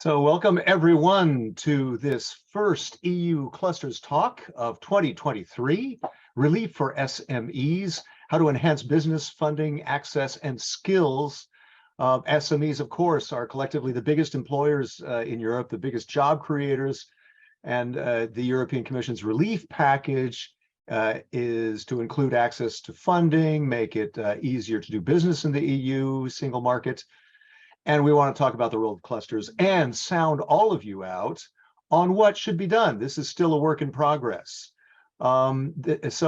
So welcome everyone to this first EU Clusters Talk of 2023, Relief for SMEs, how to enhance business funding, access, and skills. SMEs, of course, are collectively the biggest employers in Europe, the biggest job creators, and the European Commission's relief package is to include access to funding, make it easier to do business in the EU single market. And we want to talk about the role of clusters and sound all of you out on what should be done. This is still a work in progress. This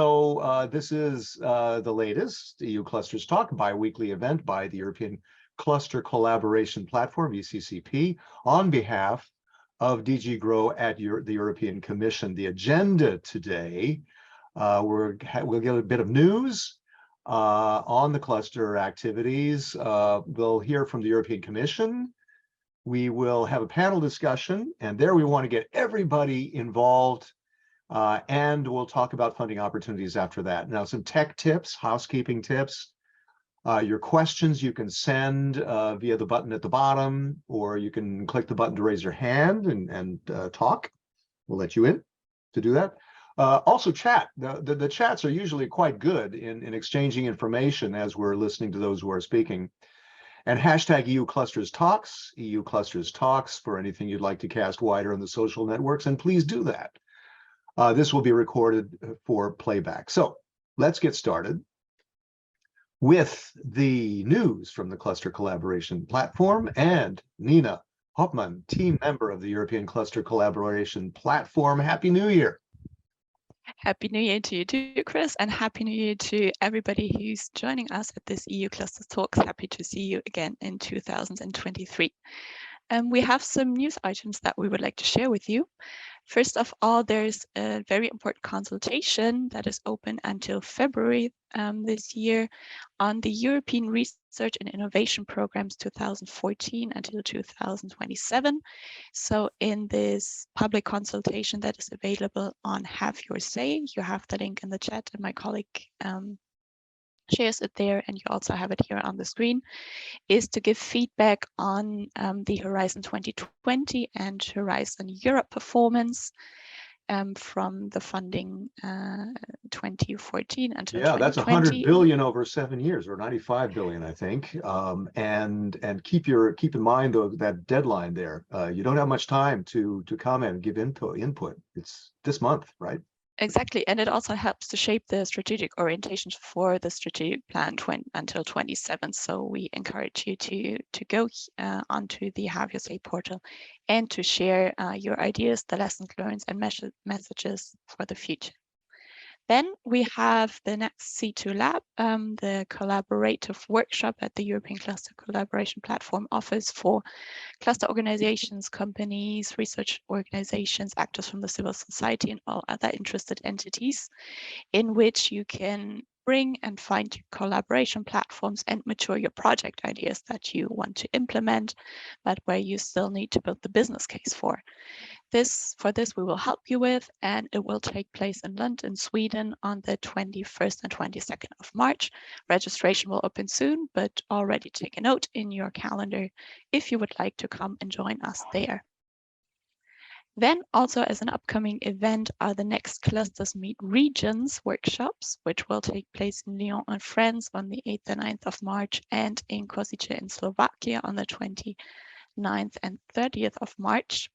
is the latest EU Clusters Talk, bi-weekly event by the European Cluster Collaboration Platform, ECCP, on behalf of DG GROW at the European Commission. The agenda today, we'll get a bit of news on the cluster activities. We'll hear from the European Commission. We will have a panel discussion, and there we want to get everybody involved, and we'll talk about funding opportunities after that. Now, some tech tips, housekeeping tips. Your questions you can send via the button at the bottom, or you can click the button to raise your hand and talk. We'll let you in to do that. Also chat. The chats are usually quite good in exchanging information as we're listening to those who are speaking. And hashtag EU Clusters Talks, EU Clusters Talks for anything you'd like to cast wider on the social networks, and please do that. This will be recorded for playback. So let's get started with the news from the Cluster Collaboration Platform, and Nina Hoffman, team member of the European Cluster Collaboration Platform. Happy New Year. Happy New Year to you too, Chris, and Happy New Year to everybody who's joining us at this EU Clusters Talks. Happy to see you again in 2023. We have some news items that we would like to share with you. First of all, there's a very important consultation that is open until February this year on the European Research and Innovation Programs 2014 until 2027. So in this public consultation that is available on Have Your Say, you have the link in the chat, and my colleague shares it there, and you also have it here on the screen, is to give feedback on the Horizon 2020 and Horizon Europe performance from the funding 2014 until 2020. Yeah, that's 100 billion over 7 years, or 95 billion, I think. And keep in mind though that deadline there. You don't have much time to comment and give input. It's this month, right? Exactly, and it also helps to shape the strategic orientations for the strategic plan until 27. So we encourage you to go onto the Have Your Say portal and to share your ideas, the lessons learned, and messages for the future. Then we have the next C2 Lab, the collaborative workshop at the European Cluster Collaboration Platform offers for cluster organizations, companies, research organizations, actors from the civil society, and all other interested entities, in which you can bring and find collaboration platforms and mature your project ideas that you want to implement, but where you still need to build the business case for. For this we will help you with, and it will take place in Lund, Sweden on the 21st and 22nd of March. Registration will open soon, but already take a note in your calendar if you would like to come and join us there. Then also as an upcoming event are the next Clusters Meet Regions workshops, which will take place in Lyon in France on the 8th and 9th of March, and in Košice in Slovakia on the 29th and 30th of March.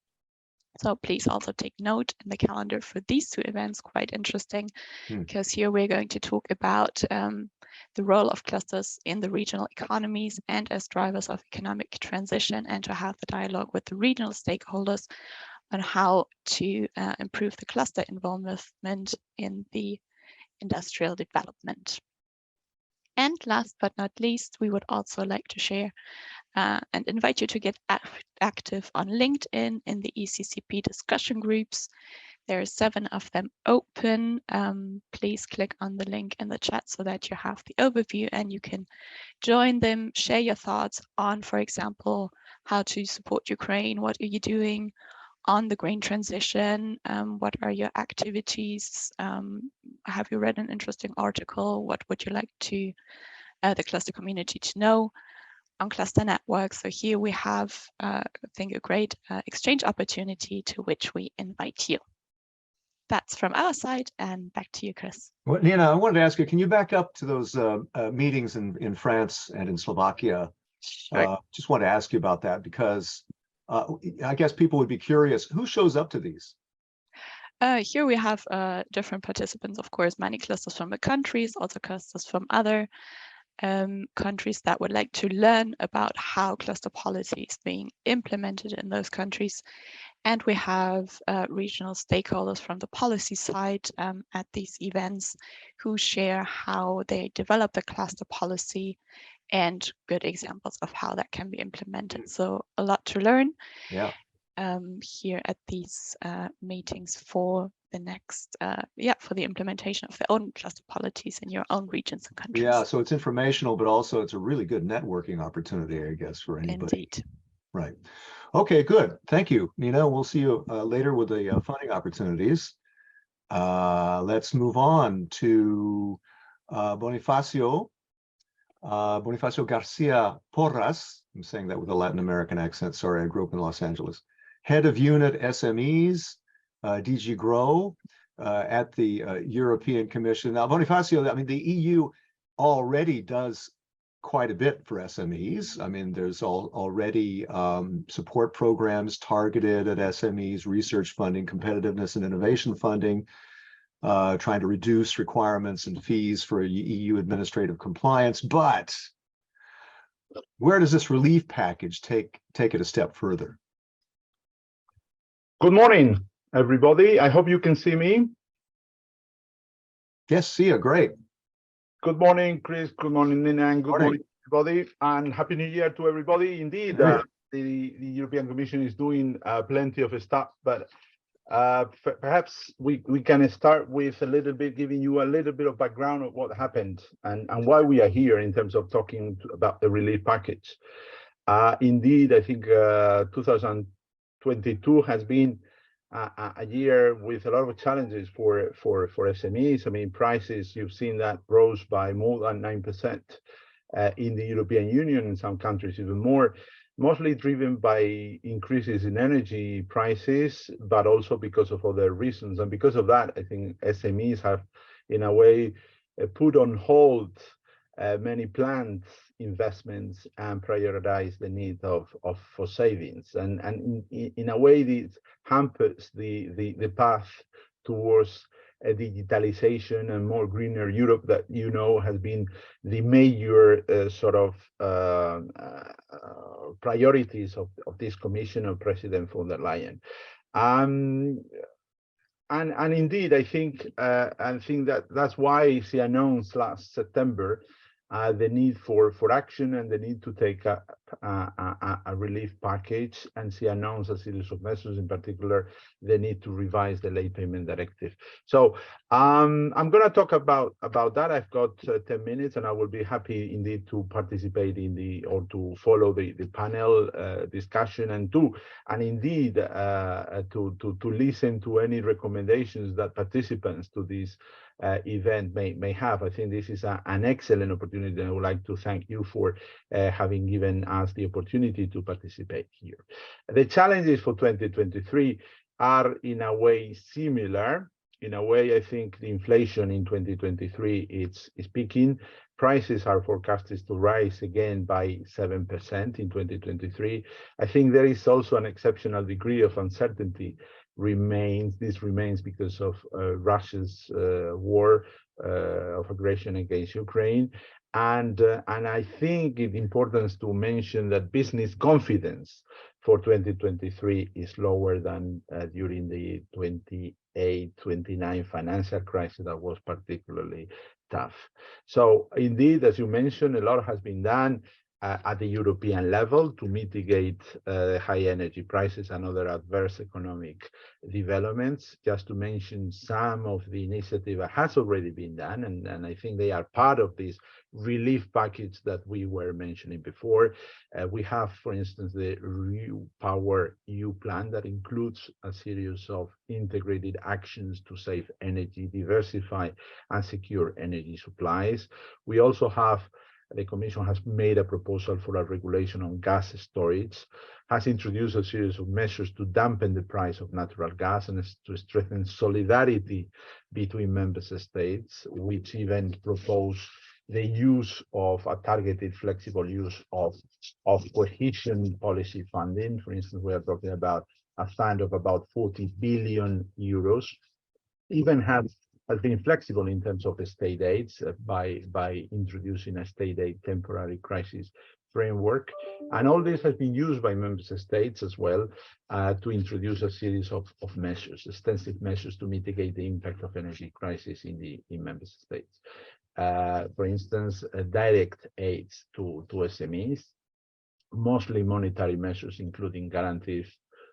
So please also take note in the calendar for these two events. Quite interesting, because here we're going to talk about the role of clusters in the regional economies and as drivers of economic transition, and to have the dialogue with the regional stakeholders on how to improve the cluster involvement in the industrial development. And last but not least, we would also like to share and invite you to get active on LinkedIn in the ECCP discussion groups. There are 7 of them open. Please click on the link in the chat so that you have the overview and you can join them, share your thoughts on, for example, how to support Ukraine, what are you doing on the green transition, what are your activities, have you read an interesting article, what would you like to the cluster community to know, on cluster networks. So here we have, I think, a great exchange opportunity to which we invite you. That's from our side, and back to you, Chris. Well, Nina, I wanted to ask you, can you back up to those meetings in France and in Slovakia? Sure. Just want to ask you about that because I guess people would be curious, who shows up to these? Here we have different participants, of course, many clusters from the countries, also clusters from other countries that would like to learn about how cluster policy is being implemented in those countries. And we have regional stakeholders from the policy side at these events who share how they develop the cluster policy and good examples of how that can be implemented. So a lot to learn. Yeah. Here at these meetings for the next, for the implementation of their own cluster policies in your own regions and countries. Yeah, so it's informational, but also it's a really good networking opportunity, I guess, for anybody. Indeed. Right. Okay, good. Thank you, Nina. We'll see you later with the funding opportunities. Let's move on to Bonifacio Garcia Porras. I'm saying that with a Latin American accent. Sorry, I grew up in Los Angeles. Head of Unit SMEs, DG Grow at the European Commission. Now, Bonifacio, I mean, the EU already does quite a bit for SMEs. I mean, there's already support programs targeted at SMEs, research funding, competitiveness and innovation funding, trying to reduce requirements and fees for EU administrative compliance. But where does this relief package take it a step further? Good morning, everybody. I hope you can see me. Yes, see you. Great. Good morning, Chris. Good morning, Nina, and good morning, everybody. And Happy New Year to everybody. Indeed, the European Commission is doing plenty of stuff, but perhaps we can start with a little bit, giving you a little bit of background of what happened and why we are here in terms of talking about the relief package. Indeed, I think 2022 has been a year with a lot of challenges for SMEs. I mean, prices, you've seen that rose by more than 9% in the European Union, in some countries even more, mostly driven by increases in energy prices, but also because of other reasons. And because of that, I think SMEs have, in a way, put on hold many planned investments and prioritize the need for savings. And in a way, this hampers the path towards a digitalization and more greener Europe that, you know, has been the major priorities of this Commission of President von der Leyen. And indeed, I think that's why she announced last September the need for action and the need to take a relief package, and she announced a series of measures, in particular the need to revise the late payment directive. So I'm going to talk about that. I've got 10 minutes, and I will be happy indeed to participate in to follow the panel discussion and indeed to listen to any recommendations that participants to this event may have. I think this is an excellent opportunity, and I would like to thank you for having given us the opportunity to participate here. The challenges for 2023 are in a way similar. In a way, I think the inflation in 2023 is peaking. Prices are forecasted to rise again by 7% in 2023. I think there is also an exceptional degree of uncertainty This remains because of Russia's war of aggression against Ukraine. And I think it's important to mention that business confidence for 2023 is lower than during the 28-29 financial crisis that was particularly tough. So indeed, as you mentioned, a lot has been done at the European level to mitigate high energy prices and other adverse economic developments. Just to mention some of the initiative that has already been done, and I think they are part of this relief package that we were mentioning before. We have, for instance, the Power EU plan that includes a series of integrated actions to save energy, diversify, and secure energy supplies. We also have the Commission has made a proposal for a regulation on gas storage, has introduced a series of measures to dampen the price of natural gas and to strengthen solidarity between member states, which even propose the use of a targeted flexible use of cohesion policy funding. For instance, we are talking about a fund of about 40 billion euros. Even has been flexible in terms of the state aids by introducing a state aid temporary crisis framework. And all this has been used by member states as well to introduce a series of measures, extensive measures to mitigate the impact of energy crisis in member states. For instance, direct aids to SMEs, mostly monetary measures, including guarantees,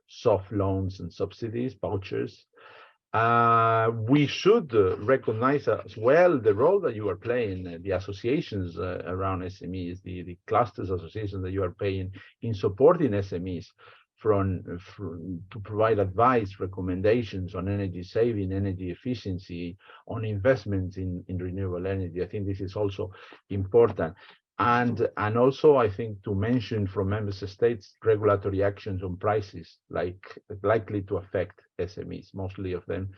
soft loans and subsidies, vouchers. We should recognize as well the role that you are playing, the associations around SMEs, the clusters associations that you are playing in supporting SMEs to provide advice, recommendations on energy saving, energy efficiency, on investments in renewable energy. I think this is also important. And also, I think to mention from member states regulatory actions on prices likely to affect SMEs, mostly of them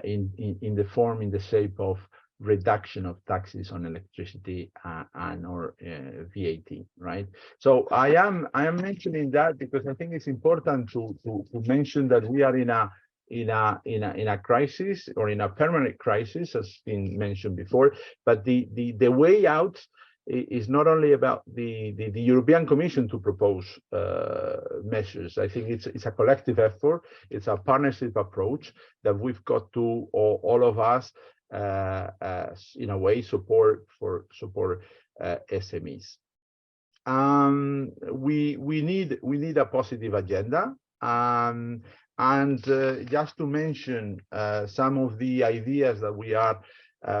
in the shape of reduction of taxes on electricity and or VAT, right? So I am mentioning that because I think it's important to mention that we are in a crisis, or in a permanent crisis, as been mentioned before. But the way out is not only about the European Commission to propose measures. I think it's a collective effort. It's a partnership approach that we've got to all of us in a way support SMEs. We need a positive agenda. And just to mention some of the ideas that we are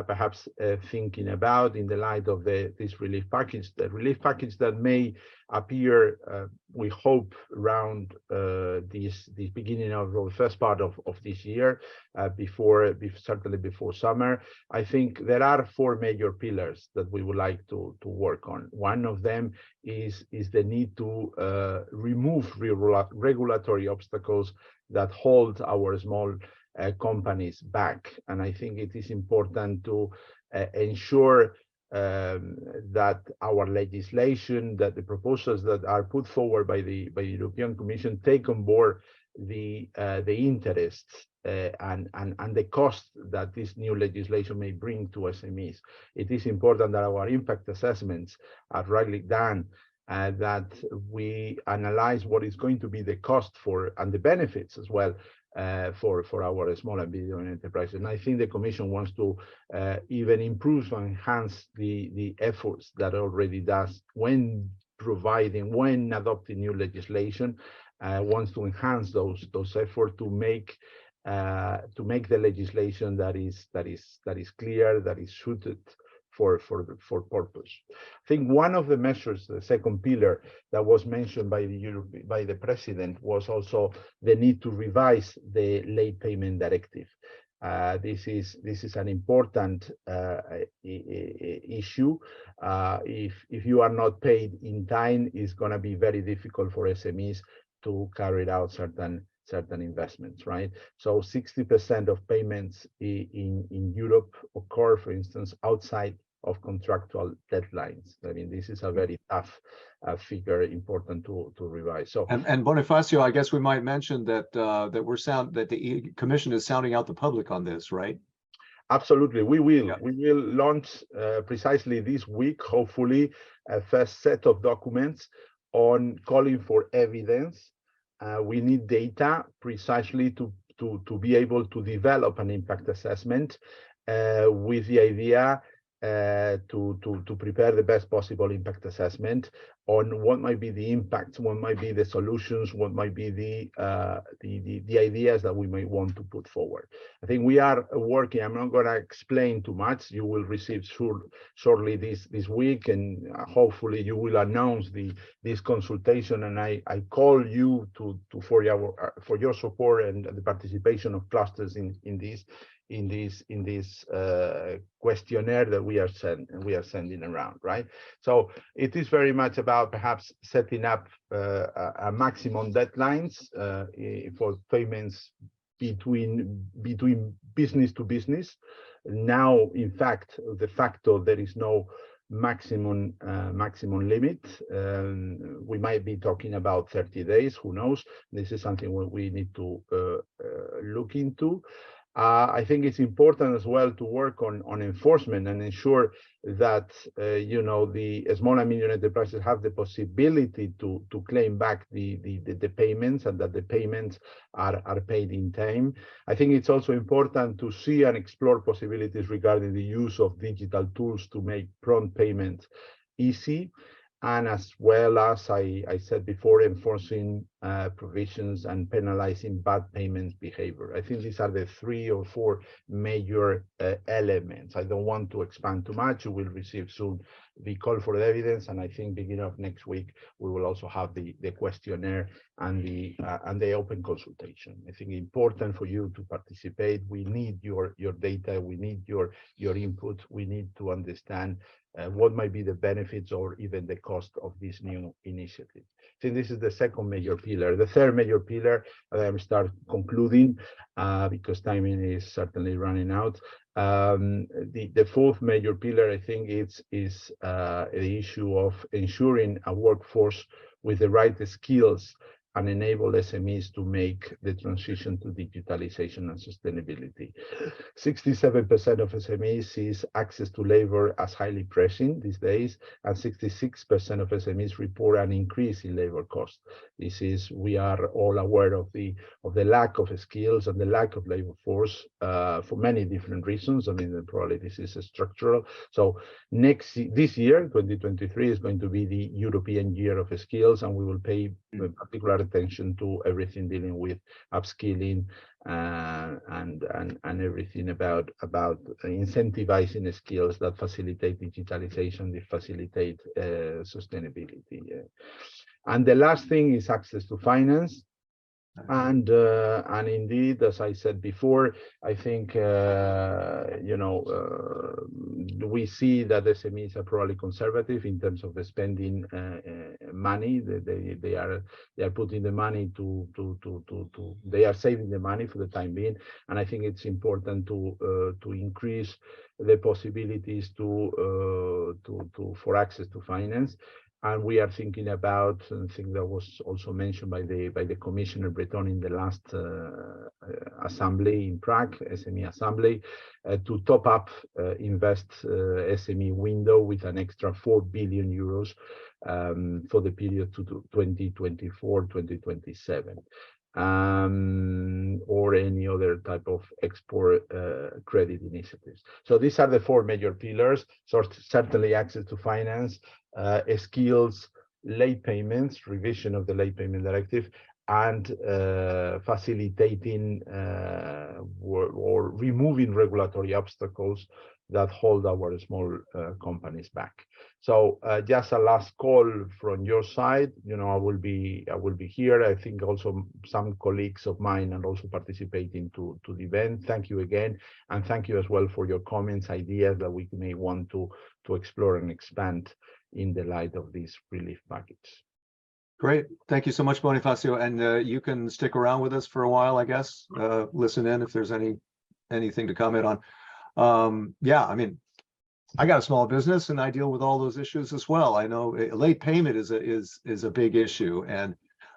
perhaps thinking about in the light of this relief package, the relief package that may appear, we hope, around this beginning of the first part of this year, certainly before summer. I think there are 4 major pillars that we would like to work on. One of them is the need to remove regulatory obstacles that hold our small companies back. And I think it is important to ensure that our legislation, that the proposals that are put forward by the European Commission take on board the interests and the cost that this new legislation may bring to SMEs. It is important that our impact assessments are rightly done, that we analyze what is going to be the cost and the benefits as well for our small and medium enterprises. And I think the Commission wants to even improve and enhance the efforts that it already does when adopting new legislation. Wants to enhance those efforts to make the legislation that is clear, that is suited for purpose. I think one of the measures, the second pillar that was mentioned by the President, was also the need to revise the late payment directive. This is an important issue. If you are not paid in time, it's going to be very difficult for SMEs to carry out certain investments, right? So 60% of payments in Europe occur, for instance, outside of contractual deadlines. I mean, this is a very tough figure, important to revise. So and Bonifacio, I guess we might mention that that the Commission is sounding out the public on this, right? Absolutely, we will. Yeah. We will launch precisely this week, hopefully, a first set of documents on calling for evidence. We need data precisely to be able to develop an impact assessment with the idea to prepare the best possible impact assessment on what might be the impacts, what might be the solutions, what might be the ideas that we may want to put forward. I think we are working. I'm not going to explain too much. You will receive shortly this week, and hopefully you will announce this consultation. And I call you for your support and the participation of clusters in in this questionnaire that we are sending around, right? So it is very much about perhaps setting up a maximum deadlines for payments between business to business. Now, in fact, de facto, there is no maximum limit. We might be talking about 30 days, who knows? This is something we need to look into. I think it's important as well to work on enforcement and ensure that the small and medium enterprises have the possibility to claim back the payments, and that the payments are paid in time. I think it's also important to see and explore possibilities regarding the use of digital tools to make prompt payments easy, and as well as I said before, enforcing provisions and penalizing bad payment behavior. I think these are the 3 or 4 major elements. I don't want to expand too much. You will receive soon the call for evidence, and I think beginning of next week we will also have the questionnaire and the open consultation. I think important for you to participate. We need your data. We need your input. We need to understand what might be the benefits or even the cost of this new initiative. So this is the second major pillar. The third major pillar, I am start concluding because timing is certainly running out. The fourth major pillar, I think, is the issue of ensuring a workforce with the right skills and enable SMEs to make the transition to digitalization and sustainability. 67% of SMEs sees access to labor as highly pressing these days, and 66% of SMEs report an increase in labor costs. We are all aware of the lack of skills and the lack of labor force for many different reasons. I mean, probably this is structural. So this year, 2023, is going to be the European Year of Skills, and we will pay particular attention to everything dealing with upskilling and everything about incentivizing skills that facilitate digitalization, that facilitate sustainability. And the last thing is access to finance. And indeed, as I said before, I think we see that SMEs are probably conservative in terms of the spending money. They are putting the money they are saving the money for the time being, and I think it's important to increase the possibilities for access to finance. And we are thinking about something that was also mentioned by the Commissioner Breton in the last assembly in Prague, SME assembly, to top up Invest SME window with an extra 4 billion euros for the period to 2024-2027. Or any other type of export credit initiatives. So these are the 4 major pillars. So certainly access to finance, skills, late payments, revision of the late payment directive, and facilitating or removing regulatory obstacles that hold our small companies back. So just a last call from your side. I will be here. I think also some colleagues of mine are also participating to the event. Thank you again, and thank you as well for your comments, ideas that we may want to explore and expand in the light of this relief package. Great. Thank you so much, Bonifacio. And you can stick around with us for a while, I guess. Listen in if there's anything to comment on. Yeah, I mean, I got a small business and I deal with all those issues as well. I know late payment is a big issue. And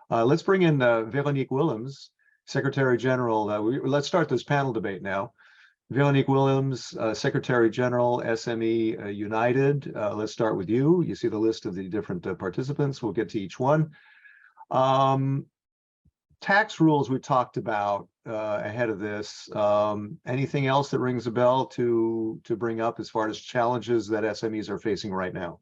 let's bring in Veronique Willems, Secretary General. Let's start this panel debate now. Veronique Willems, Secretary General, SME United. Let's start with you. You see the list of the different participants. We'll get to each one. Tax rules we talked about ahead of this. Anything else that rings a bell to bring up as far as challenges that SMEs are facing right now?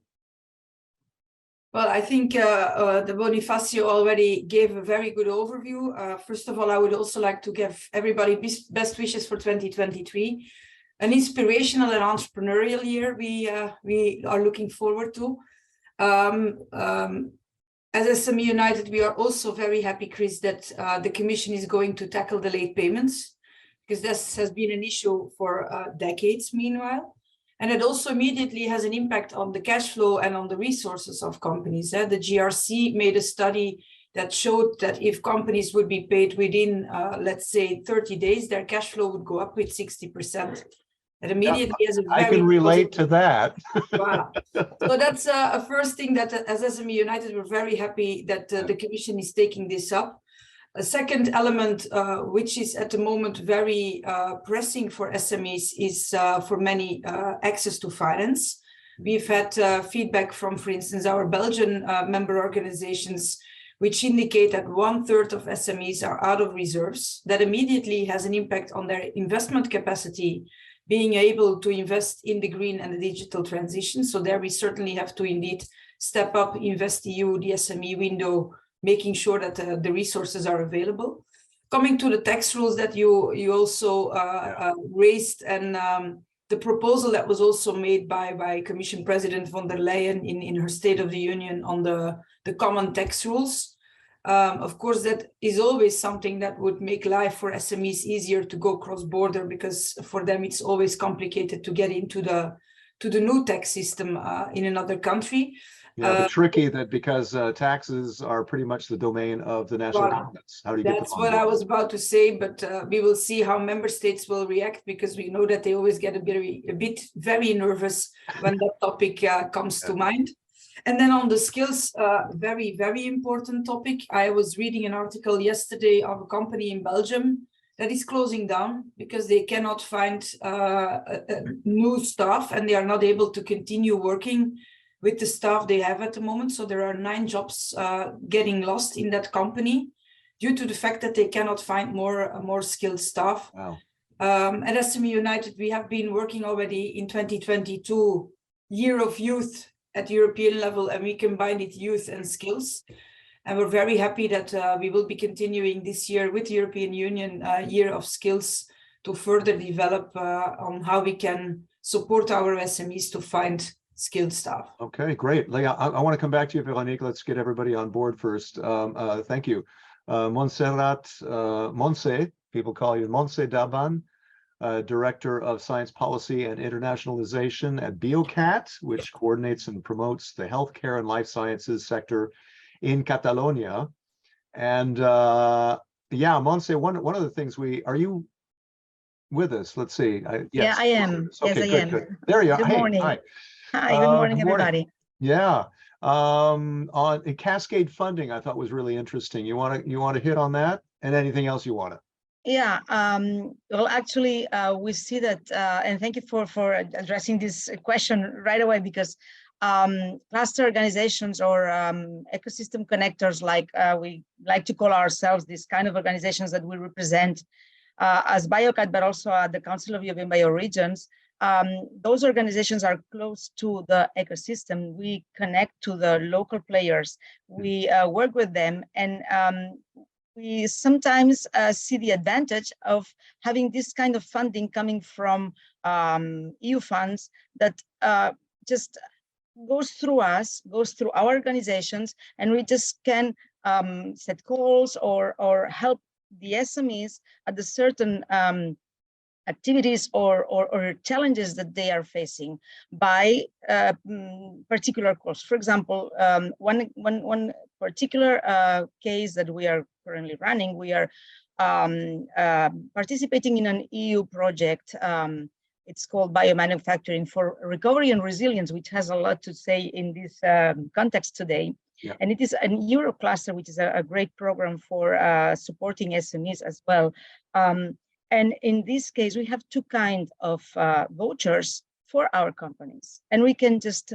Well, I think the Bonifacio already gave a very good overview. First of all, I would also like to give everybody best wishes for 2023, an inspirational and entrepreneurial year we are looking forward to. As SME United, we are also very happy, Chris, that the Commission is going to tackle the late payments, because this has been an issue for decades meanwhile. And it also immediately has an impact on the cash flow and on the resources of companies. The GRC made a study that showed that if companies would be paid within, let's say, 30 days, their cash flow would go up with 60%. That immediately has a very I can relate to that. Wow. So that's a first thing that as SME United, we're very happy that the Commission is taking this up. A second element, which is at the moment very pressing for SMEs, is for many access to finance. We've had feedback from, for instance, our Belgian member organizations, which indicate that 1/3 of SMEs are out of reserves. That immediately has an impact on their investment capacity, being able to invest in the green and the digital transition. So there we certainly have to indeed step up InvestEU, the SME window, making sure that the resources are available. Coming to the tax rules that you also raised, and the proposal that was also made by Commission President von der Leyen in her State of the Union on the common tax rules. Of course, that is always something that would make life for SMEs easier to go cross-border, because for them it's always complicated to get into the new tax system in another country. Yeah, but tricky that because taxes are pretty much the domain of the national governments. How do you get them on That's what board? I was about to say, but we will see how member states will react, because we know that they always get a bit very nervous when that topic comes to mind. And then on the skills, very, very important topic. I was reading an article yesterday of a company in Belgium that is closing down because they cannot find new staff, and they are not able to continue working with the staff they have at the moment. So there are 9 jobs getting lost in that company due to the fact that they cannot find more skilled staff. Wow. At SME United, we have been working already in 2022, Year of Youth at European level, and we combined it youth and skills. And we're very happy that we will be continuing this year with the European Union Year of Skills to further develop on how we can support our SMEs to find skilled staff. Okay, great. Leah, I want to come back to you, Veronique. Let's get everybody on board first. Thank you. Montserrat Monse, people call you Monse Daban, Director of Science Policy and Internationalization at BioCat, which coordinates and promotes the healthcare and life sciences sector in Catalonia. And yeah, Monse, one of the things are you with us? Let's see. Yes. Yeah, I am. Okay, yes, I am. Good. There you are. Good Hey, morning. hi. Hi, good morning, everybody. Yeah. On Cascade funding, I thought was really interesting. You want to hit on that, and anything else you want to? Yeah. Well, actually, we see that, and thank you for addressing this question right away, because cluster organizations or ecosystem connectors, like we like to call ourselves, these kind of organizations that we represent as BioCat, but also at the Council of European Bioregions. Those organizations are close to the ecosystem. We connect to the local players. We work with them, and we sometimes see the advantage of having this kind of funding coming from EU funds that just goes through us, goes through our organizations, and we just can set goals or help the SMEs at the certain activities or challenges that they are facing by particular course. For example, one particular case that we are currently running, we are participating in an EU project. It's called Biomanufacturing for Recovery and Resilience, which has a lot to say in this context today. Yeah. And it is an Eurocluster, which is a great program for supporting SMEs as well. And in this case, we have 2 kinds of vouchers for our companies. And we can just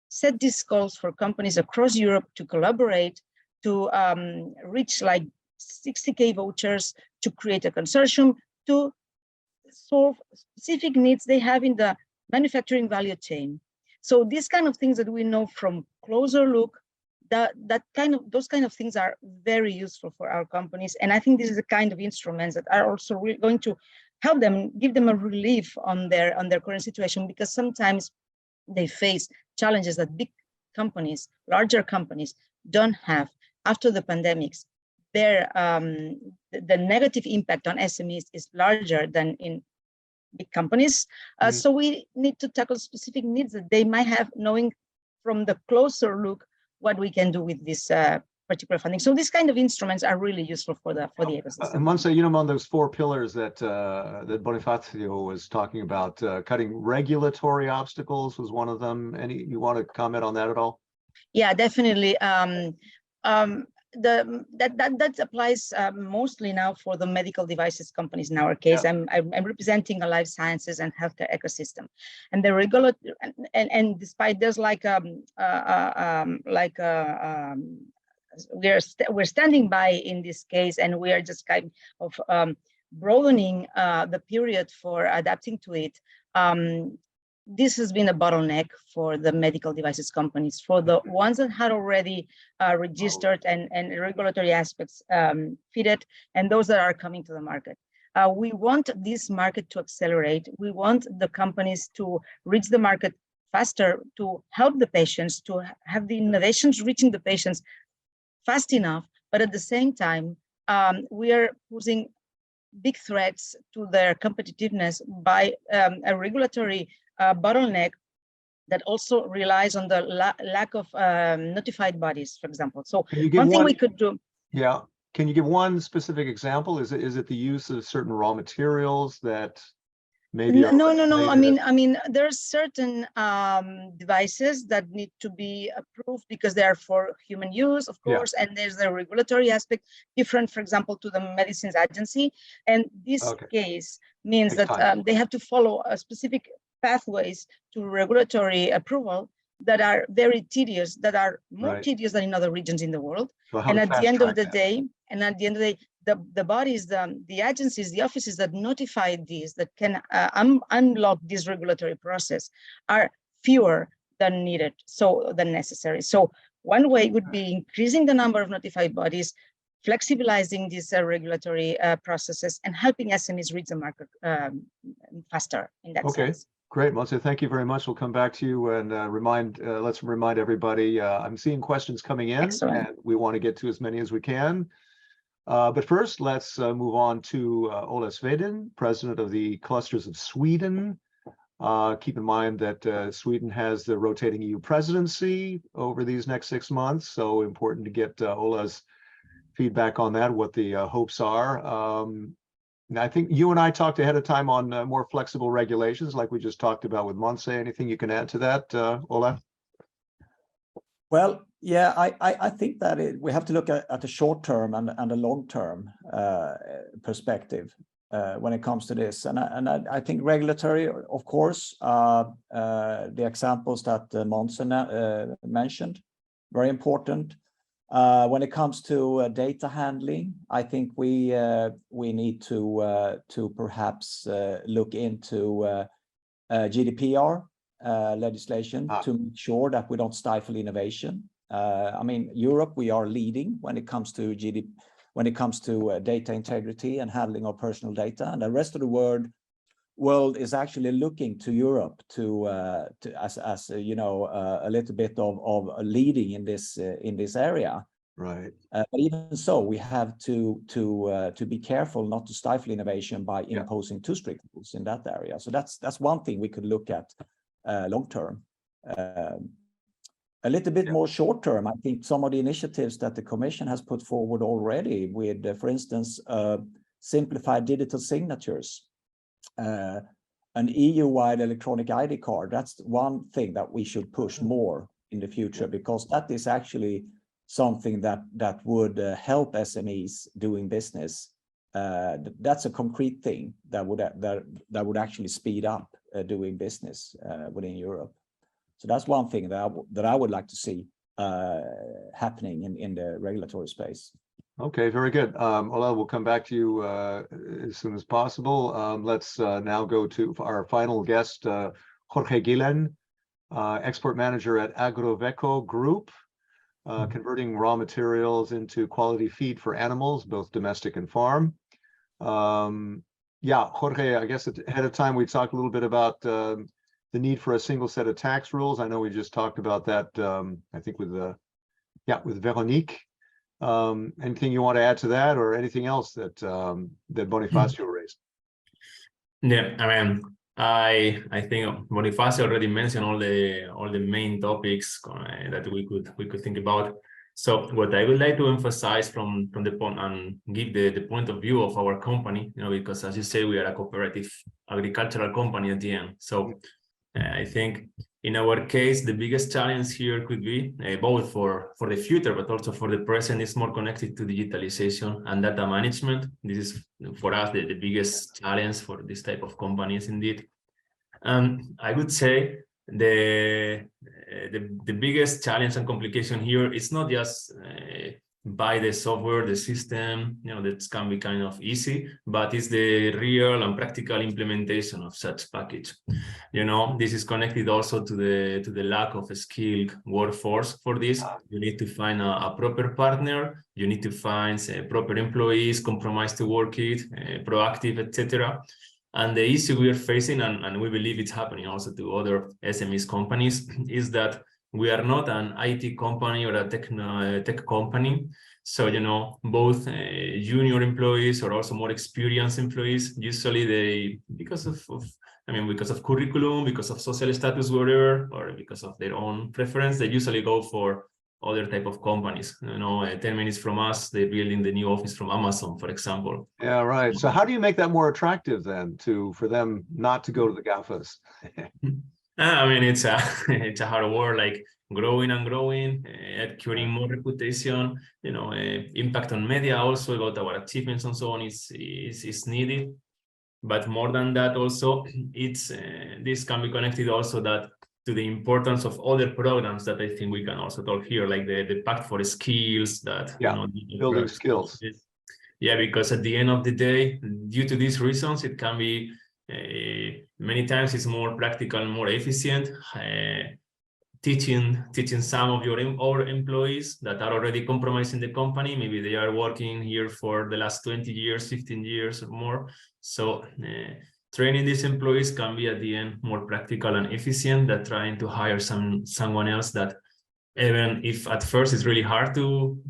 set these goals for companies across Europe to collaborate, to reach like 60K vouchers, to create a consortium, to solve specific needs they have in the manufacturing value chain. So these kind of things that we know from closer look, those kind of things are very useful for our companies. And I think this is the kind of instruments that are also really going to help them, give them a relief on their current situation, because sometimes they face challenges that big companies, larger companies don't have. After the pandemics, the negative impact on SMEs is larger than in big companies. So we need to tackle specific needs that they might have, knowing from the closer look what we can do with this particular funding. So these kind of instruments are really useful for the ecosystem. Montse, among those 4 pillars that that Bonifacio was talking about, cutting regulatory obstacles was one of them. You want to comment on that at all? Yeah, definitely. That applies mostly now for the medical devices companies. In our case, I'm representing a life sciences and healthcare ecosystem, and the regulatory and despite there's we're standing by in this case, and we are just kind of broadening the period for adapting to it. This has been a bottleneck for the medical devices companies, for the ones that had already registered and regulatory aspects fitted, and those that are coming to the market. We want this market to accelerate. We want the companies to reach the market faster, to help the patients, to have the innovations reaching the patients fast enough, but at the same time, we are posing big threats to their competitiveness by a regulatory bottleneck that also relies on the lack of notified bodies, for example. So one thing we could do. Yeah, can you give one specific example? Is it the use of certain raw materials that maybe? No. I mean, there's certain devices that need to be approved because they are for human use, of course, and there's the regulatory aspect different, for example, to the Medicines Agency. And this case means that they have to follow a specific pathways to regulatory approval that are very tedious, that are more tedious than in other regions in the world. So and at the end of the day, the bodies, the agencies, the offices that notify these, that can unlock this regulatory process, are fewer than needed, than necessary. So one way would be increasing the number of notified bodies, flexibilizing these regulatory processes, and helping SMEs reach the market faster in that sense. Great, Montse, thank you very much. We'll come back to you and let's remind everybody, I'm seeing questions coming in. Excellent. And we want to get to as many as we can. But first, let's move on to Ola Sveden, President of the Clusters of Sweden. Keep in mind that Sweden has the rotating EU presidency over these next 6 months, so important to get Ola's feedback on that, what the hopes are. I think you and I talked ahead of time on more flexible regulations, like we just talked about with Montse. Anything you can add to that, Ola? Well, yeah, I think that we have to look at the short term and the long term perspective when it comes to this. And I think regulatory, of course, the examples that Montse mentioned, very important. When it comes to data handling, I think we need to perhaps look into GDPR legislation to make sure that we don't stifle innovation. I mean, Europe, we are leading when it comes to data integrity and handling of personal data, and the rest of the world is actually looking to Europe as you know, a little bit of leading in this area. Right. But even so, we have to be careful not to stifle innovation by imposing too strict rules in that area. So that's one thing we could look at long term. A little bit more short term, I think some of the initiatives that the Commission has put forward already with, for instance, simplified digital signatures, an EU-wide electronic ID card, that's one thing that we should push more in the future, because that is actually something that would help SMEs doing business. That's a concrete thing that would actually speed up doing business within Europe. So that's one thing that I would like to see happening in the regulatory space. Okay, very good. Ola, we'll come back to you as soon as possible. Let's now go to our final guest, Jorge Guillen, export manager at Agroveco Group, converting raw materials into quality feed for animals, both domestic and farm. Yeah, Jorge, I guess ahead of time we talked a little bit about the need for a single set of tax rules. I know we just talked about that, I think with Veronique. Anything you want to add to that, or anything else that that Bonifacio raised? Yeah, I mean, I think Bonifacio already mentioned all the main topics that we could think about. So what I would like to emphasize from the point and give the point of view of our company, because as you say, we are a cooperative agricultural company at the end. So I think in our case, the biggest challenge here could be both for the future, but also for the present, is more connected to digitalization and data management. This is for us the biggest challenge for this type of companies indeed. I would say the biggest challenge and complication here is not just buy the software, the system, that can be kind of easy, but it's the real and practical implementation of such package. This is connected also to the lack of a skilled workforce for this. You need to find a proper partner. You need to find proper employees, compromised to work it, proactive, etc. And the issue we are facing, and we believe it's happening also to other SMEs companies, is that we are not an IT company or a tech company. So, both junior employees or also more experienced employees, usually because of curriculum, because of social status, whatever, or because of their own preference, they usually go for other type of companies. 10 minutes from us, they're building the new office from Amazon, for example. Yeah, right. So how do you make that more attractive then for them not to go to the GAFAs? I mean, it's a hard work, like growing and growing, acquiring more reputation, impact on media also about our achievements and so on is needed. But more than that, also, this can be connected also to the importance of other programs that I think we can also talk here, like the Pact for Skills that building skills. Yeah, because at the end of the day, due to these reasons, it can be many times it's more practical, more efficient. Teaching some of your employees that are already compromising the company. Maybe they are working here for the last 20 years, 15 years or more. So training these employees can be at the end more practical and efficient than trying to hire someone else that, even if at first it's really hard to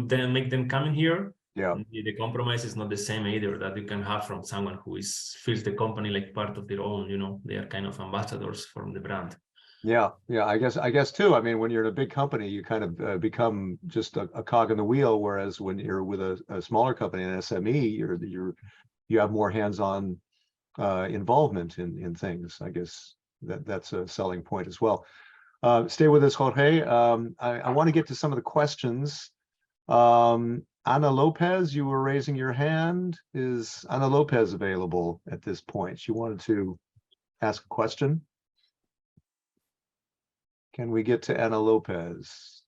then make them come in here. Yeah, the compromise is not the same either that you can have from someone who feels the company like part of their own. They are kind of ambassadors from the brand. Yeah, I guess too. I mean, when you're in a big company, you kind of become just a cog in the wheel, whereas when you're with a smaller company, an SME, you have more hands-on involvement in things. I guess that's a selling point as well. Stay with us, Jorge. I want to get to some of the questions. Ana Lopez, you were raising your hand. Is Ana Lopez available at this point? She wanted to ask a question. Can we get to Ana Lopez?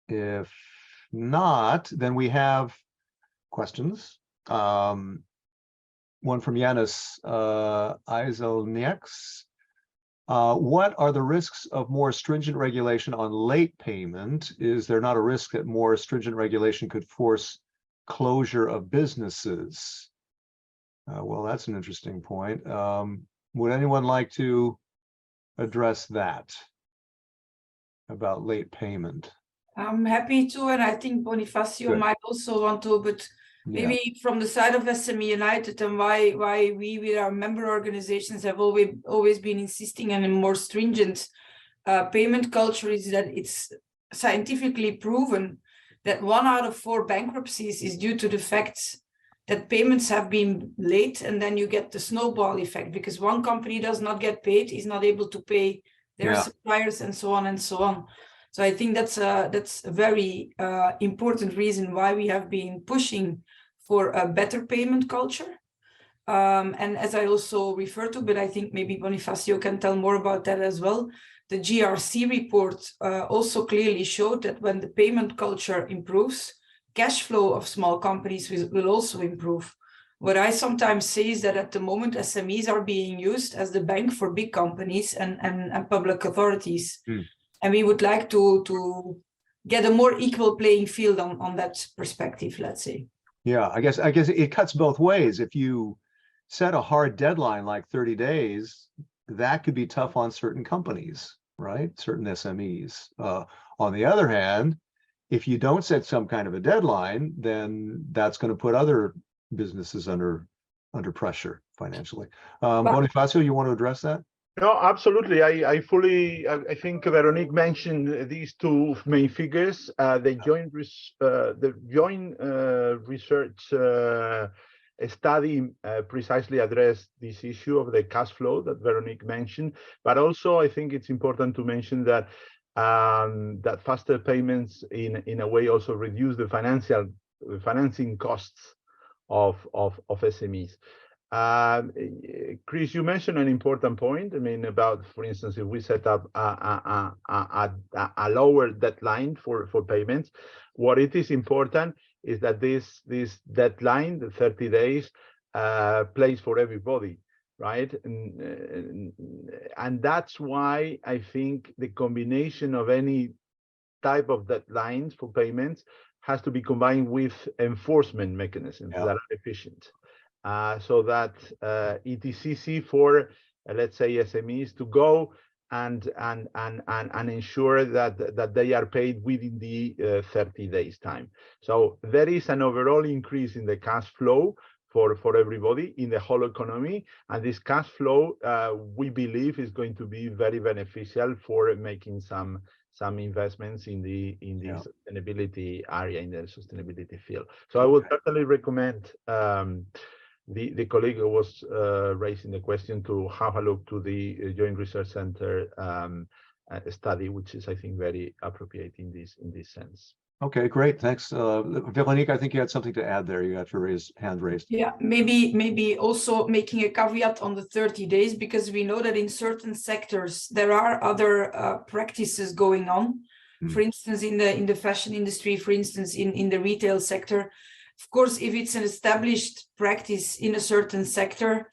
If not, then we have questions. One from Yanis Izelnieks. What are the risks of more stringent regulation on late payment? Is there not a risk that more stringent regulation could force closure of businesses? Well, that's an interesting point. Would anyone like to address that about late payment? I'm happy to, and I think Bonifacio might also want to, but maybe from the side of SME United and why we with our member organizations have always been insisting on a more stringent payment culture is that it's scientifically proven that 1 out of 4 bankruptcies is due to the fact that payments have been late, and then you get the snowball effect because one company does not get paid, is not able to pay their suppliers, and so on and so on. So I think that's a very important reason why we have been pushing for a better payment culture. And as I also refer to, but I think maybe Bonifacio can tell more about that as well. The GRC report also clearly showed that when the payment culture improves, cash flow of small companies will also improve. What I sometimes say is that at the moment, SMEs are being used as the bank for big companies and public authorities. And we would like to get a more equal playing field on that perspective, let's say. Yeah, I guess it cuts both ways. If you set a hard deadline like 30 days, that could be tough on certain companies. right? Certain SMEs. On the other hand, if you don't set some kind of a deadline, then that's going to put other businesses under pressure financially. Bonifacio, you want to address that? No, absolutely. I think Veronique mentioned these two main figures. The joint research study precisely addressed this issue of the cash flow that Veronique mentioned. But also, I think it's important to mention that that faster payments in a way also reduce the financing costs of SMEs. Chris, you mentioned an important point. I mean, about, for instance, if we set up a lower deadline for payments, what it is important is that this deadline, the 30 days, plays for everybody, right? And that's why I think the combination of any type of deadlines for payments has to be combined with enforcement mechanisms that are efficient. So that it is easy for, let's say, SMEs to go and ensure that they are paid within the 30 days time. So there is an overall increase in the cash flow for everybody in the whole economy, and this cash flow we believe is going to be very beneficial for making some investments in the sustainability area, in the sustainability field. So I would certainly recommend the colleague who was raising the question to have a look to the Joint Research Center study, which is, I think, very appropriate in this sense. Okay, great. Thanks. Veronique, I think you had something to add there. You got your hand raised. Yeah, maybe also making a caveat on the 30 days, because we know that in certain sectors there are other practices going on. For instance, in the fashion industry, for instance, in the retail sector. Of course, if it's an established practice in a certain sector,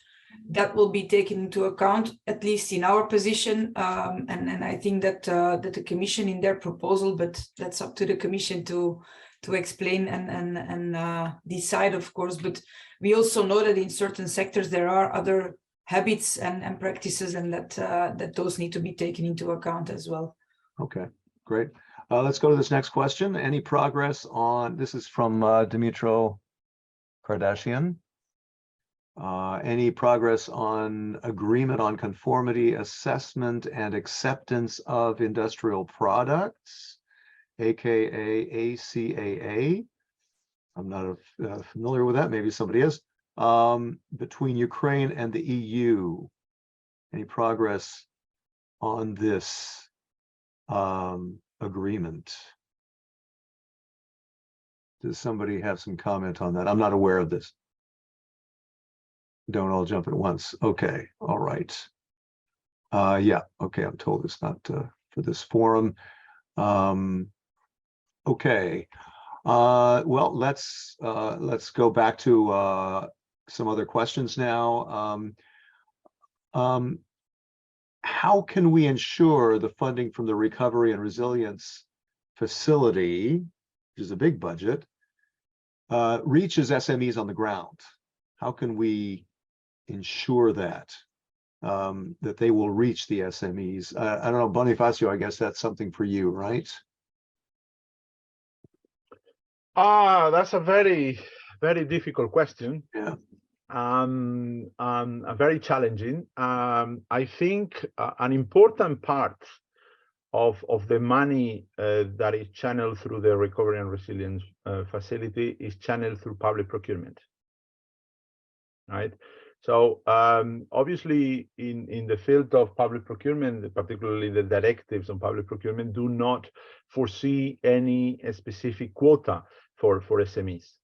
that will be taken into account, at least in our position. And I think that the Commission in their proposal, but that's up to the Commission to explain and decide, of course. But we also know that in certain sectors there are other habits and practices, and that those need to be taken into account as well. Okay, great. Let's go to this next question. Any progress on, this is from Dimitro Kardashian. Any progress on agreement on conformity assessment and acceptance of industrial products, aka ACAA? I'm not familiar with that, maybe somebody is. Between Ukraine and the EU. Any progress on this agreement? Does somebody have some comment on that? I'm not aware of this. Don't all jump at once. Okay, all right. Yeah, okay, I'm told it's not for this forum. Okay, well, let's go back to some other questions now. How can we ensure the funding from the Recovery and Resilience Facility, which is a big budget, reaches SMEs on the ground? How can we ensure that that they will reach the SMEs? I don't know, Bonifacio, I guess that's something for you, right? That's a very, very difficult question. Yeah. Very challenging. I think an important part of the money that is channeled through the Recovery and Resilience Facility is channeled through public procurement, right? So obviously in the field of public procurement, particularly the directives on public procurement, do not foresee any specific quota for SMEs.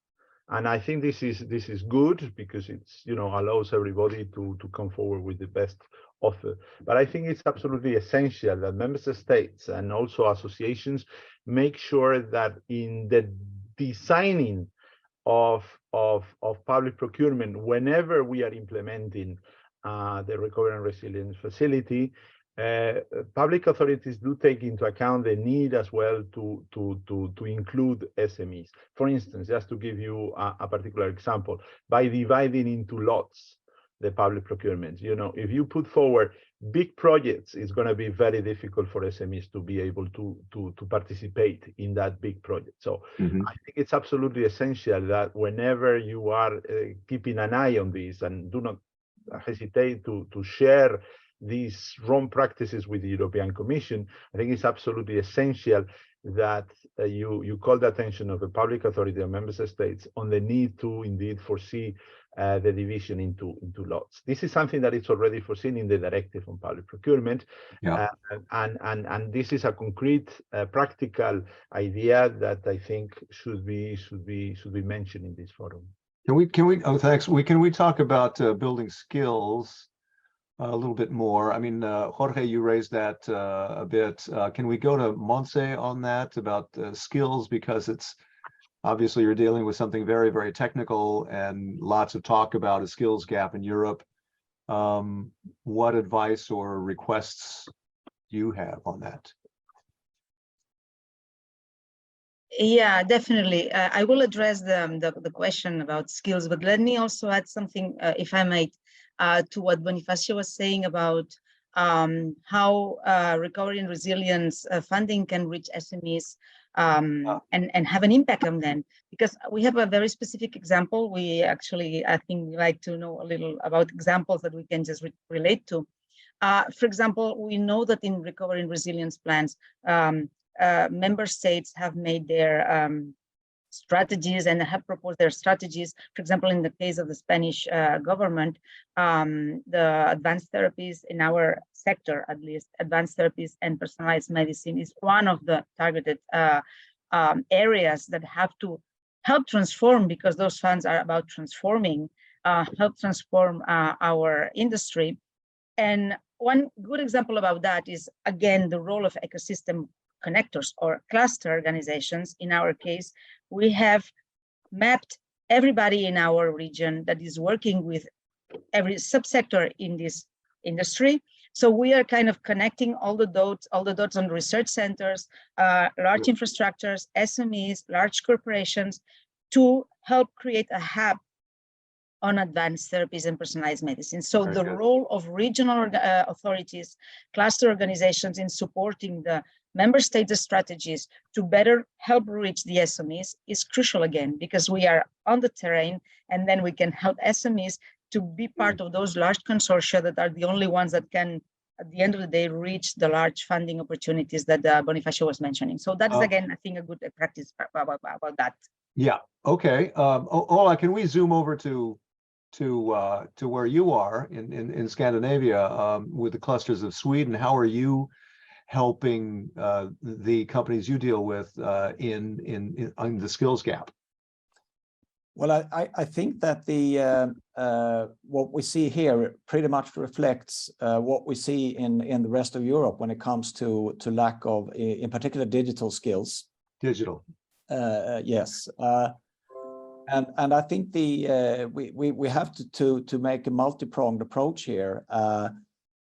And I think this is good because it's, you know, allows everybody to come forward with the best offer. But I think it's absolutely essential that member states and also associations make sure that in the designing of public procurement, whenever we are implementing the Recovery and Resilience Facility, public authorities do take into account the need as well to include SMEs. For instance, just to give you a particular example, by dividing into lots the public procurement. You know, if you put forward big projects, it's going to be very difficult for SMEs to be able to participate in that big project. So I think it's absolutely essential that whenever you are keeping an eye on this, and do not hesitate to share these wrong practices with the European Commission, I think it's absolutely essential that you call the attention of the public authority and member states on the need to indeed foresee the division into lots. This is something that is already foreseen in the directive on public procurement, and this is a concrete, practical idea that I think should be mentioned in this forum. Can we? Oh, thanks. Can we talk about building skills a little bit more? I mean, Jorge, you raised that a bit. Can we go to Montse on that about skills, because it's obviously you're dealing with something very, very technical and lots of talk about a skills gap in Europe. What advice or requests do you have on that? Yeah, definitely. I will address the question about skills, but let me also add something, if I might, to what Bonifacio was saying about how recovery and resilience funding can reach SMEs and have an impact on them. Because we have a very specific example. We actually, I think, like to know a little about examples that we can just relate to. For example, we know that in recovery and resilience plans, member states have made their strategies and have proposed their strategies. For example, in the case of the Spanish government, the advanced therapies in our sector, at least, advanced therapies and personalized medicine is one of the targeted areas that have to help transform, because those funds are about transforming, help transform our industry. And one good example about that is, again, the role of ecosystem connectors or cluster organizations. In our case, we have mapped everybody in our region that is working with every subsector in this industry. So we are kind of connecting all the dots on research centers, large infrastructures, SMEs, large corporations, to help create a hub on advanced therapies and personalized medicine. So the role of regional authorities, cluster organizations in supporting the member states' strategies to better help reach the SMEs is crucial, again, because we are on the terrain, and then we can help SMEs to be part of those large consortia that are the only ones that can, at the end of the day, reach the large funding opportunities that Bonifacio was mentioning. So that is, again, I think, a good practice about that. Yeah. Okay. Ola, can we zoom over to where you are in Scandinavia with the clusters of Sweden? How are you helping the companies you deal with in the skills gap? Well, I think that the what we see here pretty much reflects what we see in the rest of Europe when it comes to lack of, in particular, digital skills. Digital. Yes. And I think we have to make a multi-pronged approach here,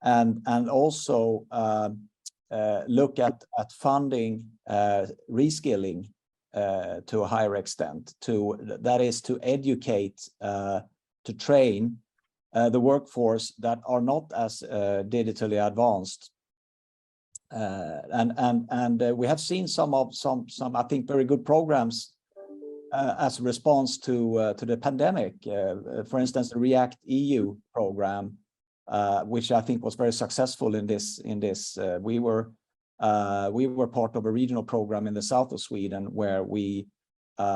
and also look at funding reskilling to a higher extent, that is to educate, to train the workforce that are not as digitally advanced. And we have seen some I think very good programs as a response to the pandemic. For instance, the React EU program, which I think was very successful in this. We were part of a regional program in the south of Sweden where we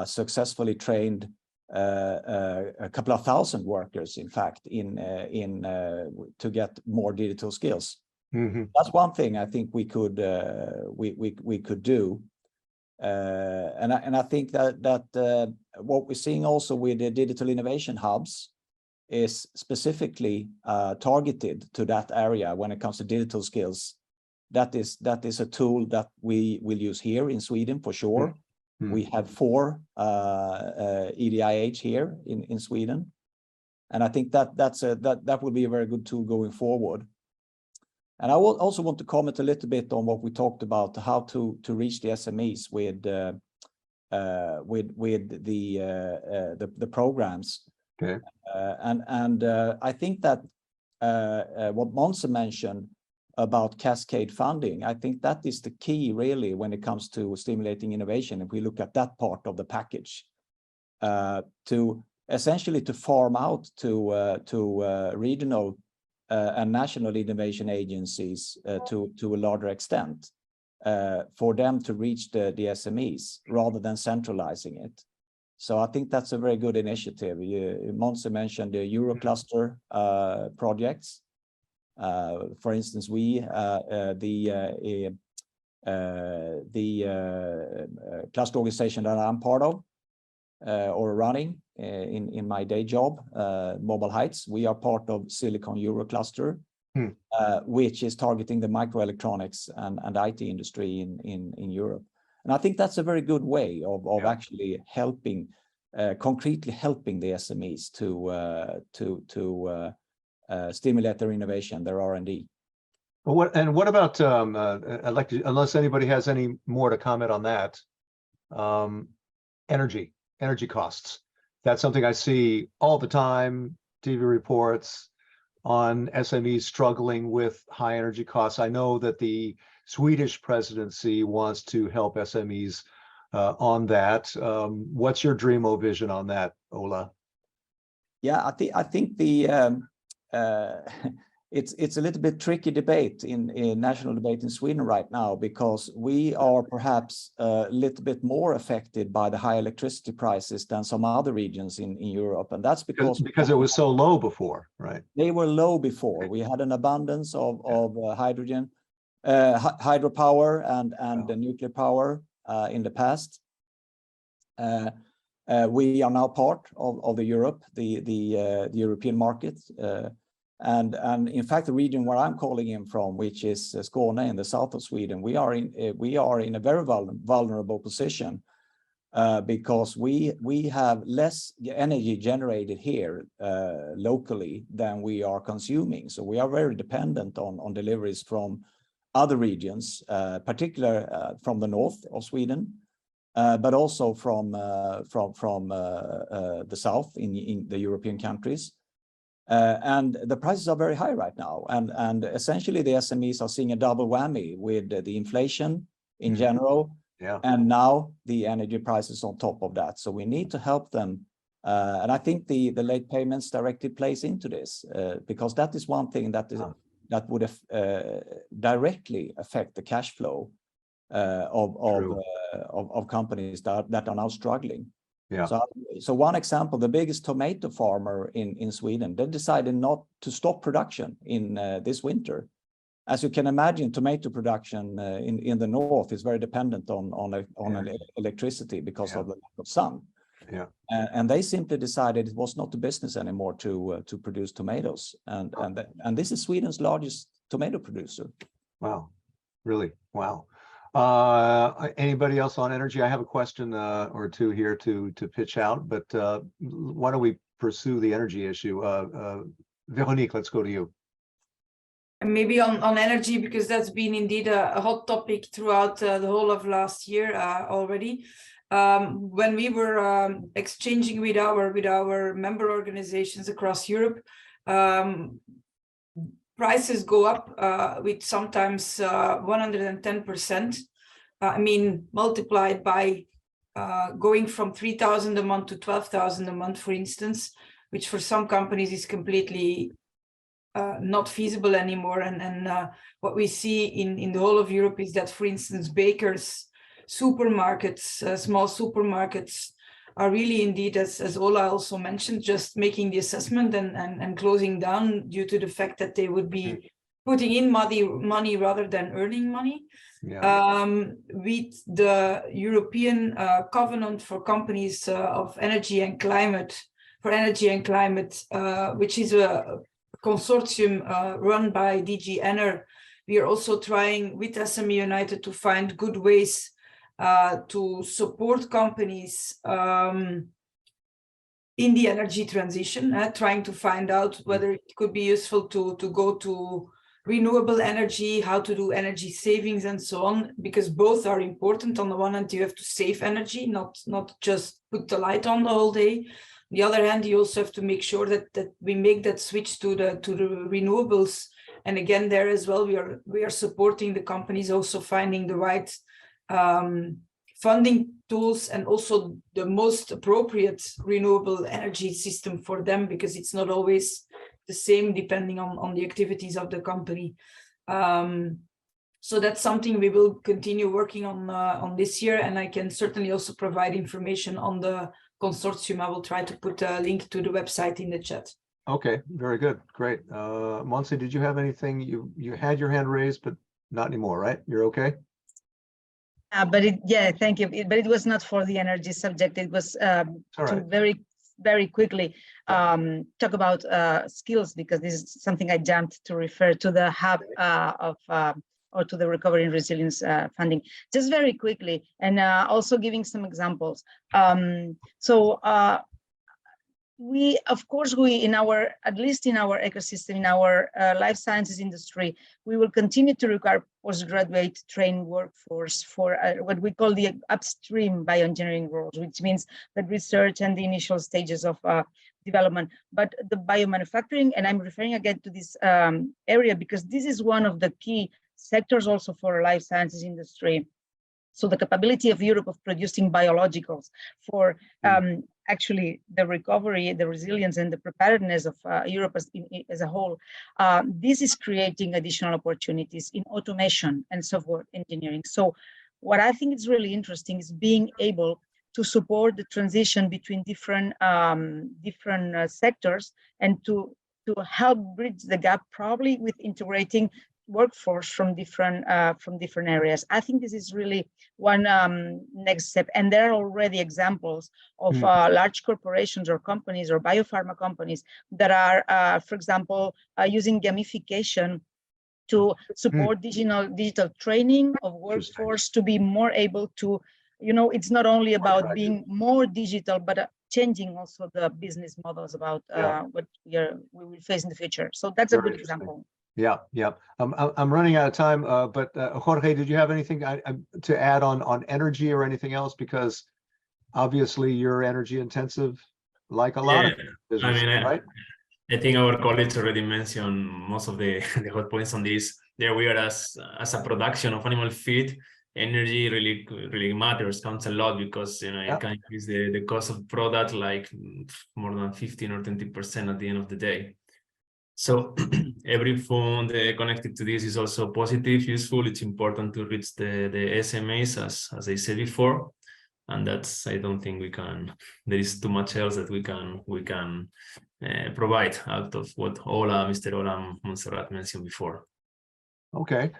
successfully trained a couple of thousand workers, in fact, to get more digital skills. Mm-hmm. That's one thing I think we could do. And I think that what we're seeing also with the digital innovation hubs is specifically targeted to that area when it comes to digital skills. That is a tool that we will use here in Sweden for sure. Mm-hmm. We have 4 EDIH here in Sweden, and I think that will be a very good tool going forward. And I will also want to comment a little bit on what we talked about, how to reach the SMEs with the programs. Okay. I think that what Monse mentioned about cascade funding, I think that is the key really when it comes to stimulating innovation. If we look at that part of the package, to essentially to farm out to regional and national innovation agencies to a larger extent, for them to reach the SMEs rather than centralizing it. So I think that's a very good initiative. Monse mentioned the Eurocluster projects. For instance, the cluster organization that I'm part of or running in my day job, Mobile Heights, we are part of Silicon Eurocluster, which is targeting the microelectronics and IT industry in Europe. And I think that's a very good way of actually helping, concretely helping the SMEs to stimulate their innovation, their R&D. What about, I'd like to, unless anybody has any more to comment on that, energy costs. That's something I see all the time, TV reports on SMEs struggling with high energy costs. I know that the Swedish presidency wants to help SMEs on that. What's your dream or vision on that, Ola? Yeah, I think the it's a little bit tricky debate in national debate in Sweden right now, because we are perhaps a little bit more affected by the high electricity prices than some other regions in Europe, and that's because it was so low before, right? They were low before. We had an abundance of hydrogen, hydropower and the nuclear power in the past. We are now part of the European market. And in fact, the region where I'm calling in from, which is Skåne in the south of Sweden, we are in a very vulnerable position because we have less energy generated here locally than we are consuming. So we are very dependent on deliveries from other regions, particularly from the north of Sweden, but also from the south in the European countries. And the prices are very high right now, and essentially the SMEs are seeing a double whammy with the inflation in general, and now the energy prices on top of that. So we need to help them, and I think the late payments directive plays into this, because that is one thing that would directly affect the cash flow of companies that are now struggling. Yeah. So one example, the biggest tomato farmer in Sweden, they decided not to stop production in this winter. As you can imagine, tomato production in the north is very dependent on electricity because of the lack of sun. Yeah. And they simply decided it was not a business anymore to produce tomatoes. And this is Sweden's largest tomato producer. Wow, really? Wow. Anybody else on energy? I have a question or two here to pitch out, but why don't we pursue the energy issue? Veronique, let's go to you. And maybe on energy, because that's been indeed a hot topic throughout the whole of last year already. When we were exchanging with our member organizations across Europe, prices go up with sometimes 110%. I mean, multiplied by going from 3,000 a month to 12,000 a month, for instance, which for some companies is completely not feasible anymore. And what we see in the whole of Europe is that, for instance, bakers, supermarkets, small supermarkets are really indeed, as Ola also mentioned, just making the assessment and closing down due to the fact that they would be putting in money rather than earning money. Yeah. With the European Covenant for Companies of Energy and Climate, which is a consortium run by DG Enner, we are also trying with SME United to find good ways to support companies in the energy transition, trying to find out whether it could be useful to go to renewable energy, how to do energy savings and so on, because both are important. On the one hand, you have to save energy, not just put the light on the whole day. the other hand, you also have to make sure that we make that switch to the renewables. And again, there as well, we are supporting the companies also finding the right funding tools and also the most appropriate renewable energy system for them, because it's not always the same depending on the activities of the company. So that's something we will continue working on this year, and I can certainly also provide information on the consortium. I will try to put a link to the website in the chat. Okay, very good, great. Monse, did you have anything? You had your hand raised, but not anymore, right? You're okay? Yeah, thank you. But it was not for the energy subject. It was to very quickly talk about skills, because this is something I jumped to refer to the hub or to the recovery and resilience funding, just very quickly, and also giving some examples. We, of course, at least in our ecosystem, in our life sciences industry, we will continue to require postgraduate trained workforce for what we call the upstream bioengineering roles, which means the research and the initial stages of development. But the biomanufacturing, and I'm referring again to this area because this is one of the key sectors also for life sciences industry. So the capability of Europe of producing biologicals for actually the recovery, the resilience, and the preparedness of Europe as a whole, this is creating additional opportunities in automation and software engineering. So what I think is really interesting is being able to support the transition between different sectors, and to help bridge the gap, probably with integrating workforce from different areas. I think this is really one next step, and there are already examples of large corporations or companies or biopharma companies that are, for example, using gamification to support digital training of workforce to be more able to, it's not only about being more digital, but changing also the business models about what we will face in the future. So that's a good example. Yeah. I'm running out of time, but Jorge, did you have anything to add on energy or anything else? Because obviously you're energy intensive, like a lot of businesses, right? I think our colleagues already mentioned most of the hot points on this. There we are as a production of animal feed, energy really matters, counts a lot, because it can increase the cost of product like more than 15 or 20% at the end of the day. So every fund connected to this is also positive, useful. It's important to reach the SMEs, as I said before, and that's, I don't think there is too much else that we can provide out of what Mr. Ola and Montserrat mentioned before. Okay,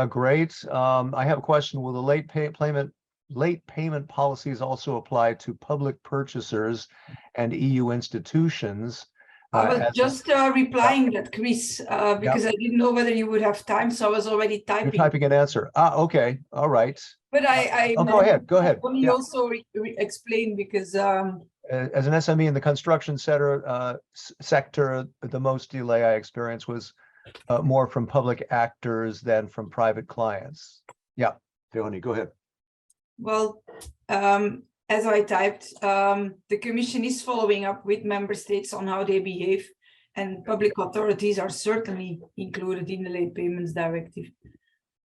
great. I have a question. Will the late payment policies also apply to public purchasers and EU institutions? I was just replying that, Chris, because I didn't know whether you would have time, so I was already typing. You're typing an answer. Okay, all right. But go ahead. Let me also explain, because as an SME in the construction sector, the most delay I experienced was more from public actors than from private clients. Yeah, Leonie, go ahead. Well, as I typed, the Commission is following up with member states on how they behave, and public authorities are certainly included in the Late Payments Directive.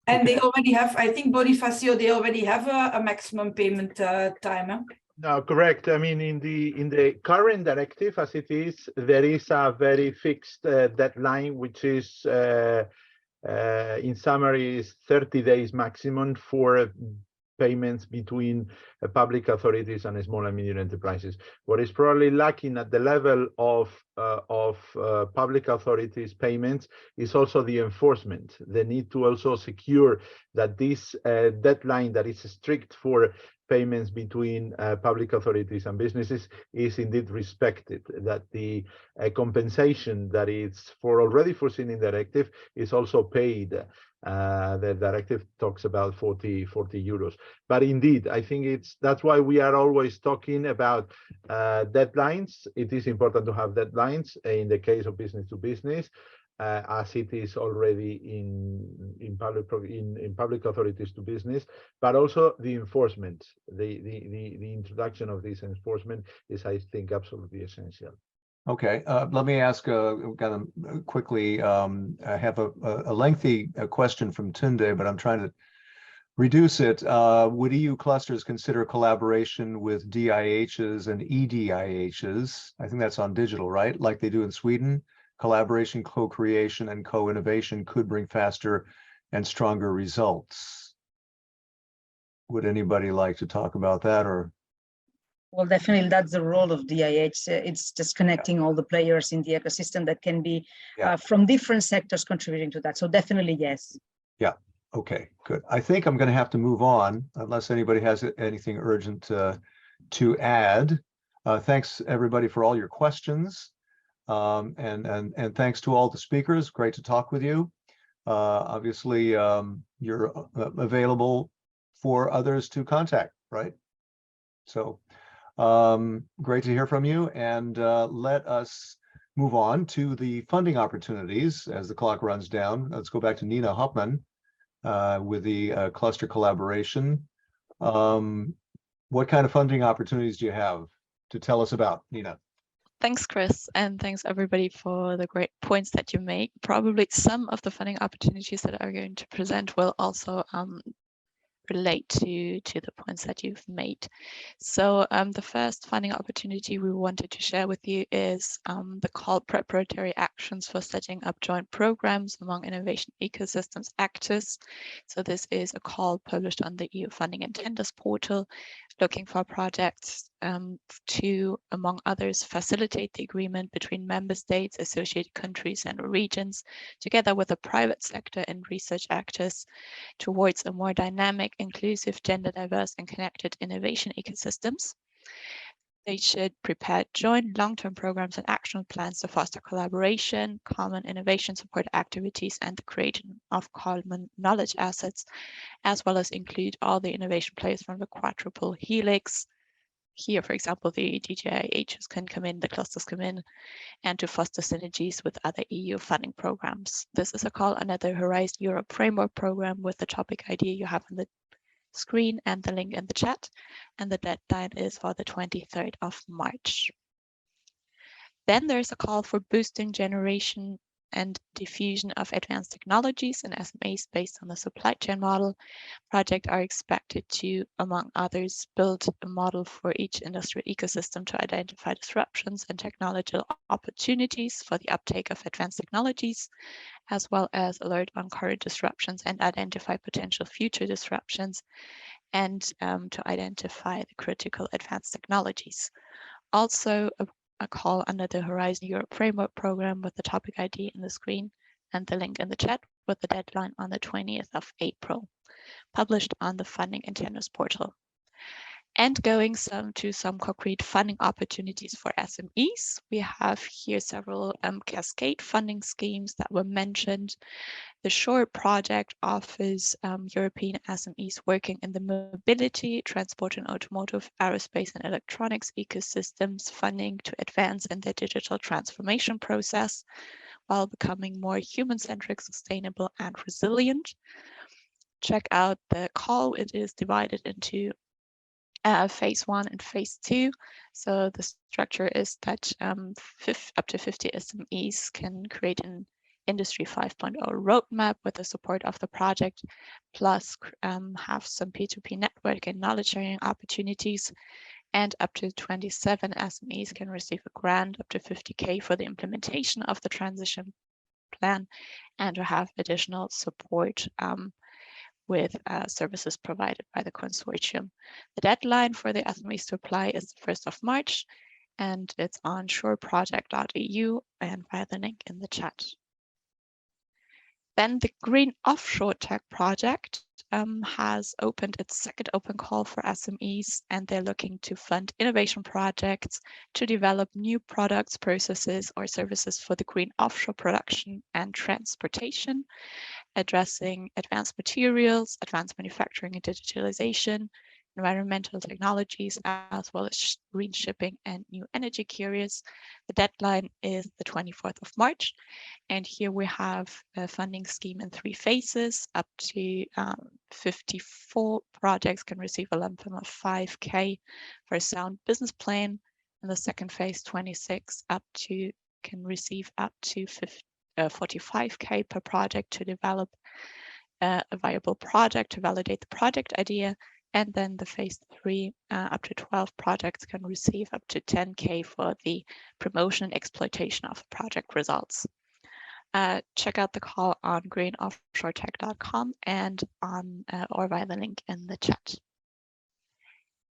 And they already have, I think, Bonifacio, they already have a maximum payment time. Huh? No, correct. I mean, in the current directive, as it is, there is a very fixed deadline, which is, in summary, is 30 days maximum for payments between public authorities and small and medium enterprises. What is probably lacking at the level of public authorities payments is also the enforcement. They need to also secure that this deadline that is strict for payments between public authorities and businesses is indeed respected, that the compensation that is already foreseen in the directive is also paid. The directive talks about 40 euros, but indeed I think that's why we are always talking about deadlines. It is important to have deadlines in the case of business to business, as it is already in public authorities to business, but also the enforcement. The introduction of this enforcement is, I think, absolutely essential. Okay, let me ask quickly. I have a lengthy question from Tunde, but I'm trying to reduce it. Would EU clusters consider collaboration with DIHs and EDIHs? I think that's on digital, right? Like they do in Sweden. Collaboration, co-creation, and co-innovation could bring faster and stronger results. Would anybody like to talk about that? Or well, definitely that's the role of DIH. It's just connecting all the players in the ecosystem that can be from different sectors contributing to that. So definitely yes. Yeah. Okay, good. I think I'm going to have to move on unless anybody has anything urgent to add. Thanks everybody for all your questions. And thanks to all the speakers. Great to talk with you. Obviously, you're available for others to contact, right? So great to hear from you. And let us move on to the funding opportunities as the clock runs down. Let's go back to Nina Hoffman with the cluster collaboration. What kind of funding opportunities do you have to tell us about, Nina? Thanks, Chris, and thanks everybody for the great points that you make. Probably some of the funding opportunities that I'm going to present will also relate to the points that you've made. So the first funding opportunity we wanted to share with you is the call preparatory actions for setting up joint programs among innovation ecosystems actors. So this is a call published on the EU funding and tenders portal, looking for projects to, among others, facilitate the agreement between member states, associated countries and regions, together with the private sector and research actors, towards a more dynamic, inclusive, gender diverse and connected innovation ecosystems. They should prepare joint long-term programs and action plans to foster collaboration, common innovation support activities, and the creation of common knowledge assets, as well as include all the innovation players from the quadruple helix. Here, for example, the DGIHs can come in, the clusters come in, and to foster synergies with other EU funding programs. This is a call under the Horizon Europe Framework Program with the topic ID you have on the screen and the link in the chat, and the deadline is for the 23rd of March. Then there's a call for boosting generation and diffusion of advanced technologies and SMEs based on the supply chain model. Projects are expected to, among others, build a model for each industrial ecosystem to identify disruptions and technological opportunities for the uptake of advanced technologies, as well as alert on current disruptions and identify potential future disruptions, and to identify the critical advanced technologies. Also, a call under the Horizon Europe Framework Program with the topic ID in the screen and the link in the chat with the deadline on the 20th of April, published on the Funding and Tenders portal. And going to some concrete funding opportunities for SMEs, we have here several cascade funding schemes that were mentioned. The SURE project offers European SMEs working in the mobility, transport and automotive, aerospace and electronics ecosystems funding to advance in their digital transformation process while becoming more human-centric, sustainable and resilient. Check out the call. It is divided into phase 1 and phase 2. So the structure is that up to 50 SMEs can create an Industry 5.0 roadmap with the support of the project, plus have some P2P network and knowledge sharing opportunities. And up to 27 SMEs can receive a grant up to 50K for the implementation of the transition plan and to have additional support with services provided by the consortium. The deadline for the SMEs to apply is the 1st of March, and it's on sureproject.eu and via the link in the chat. Then the Green Offshore Tech project has opened its second open call for SMEs, and they're looking to fund innovation projects to develop new products, processes, or services for the green offshore production and transportation, addressing advanced materials, advanced manufacturing and digitalization, environmental technologies, as well as green shipping and new energy curious. The deadline is the 24th of March. And here we have a funding scheme in 3 phases. Up to 54 projects can receive a lump sum of 5K for a sound business plan. In the second phase, 26 can receive up to 45K per project to develop a viable project, to validate the project idea. And then the phase 3, up to 12 projects can receive up to 10K for the promotion and exploitation of project results. Check out the call on greenoffshoretech.com and on or via the link in the chat.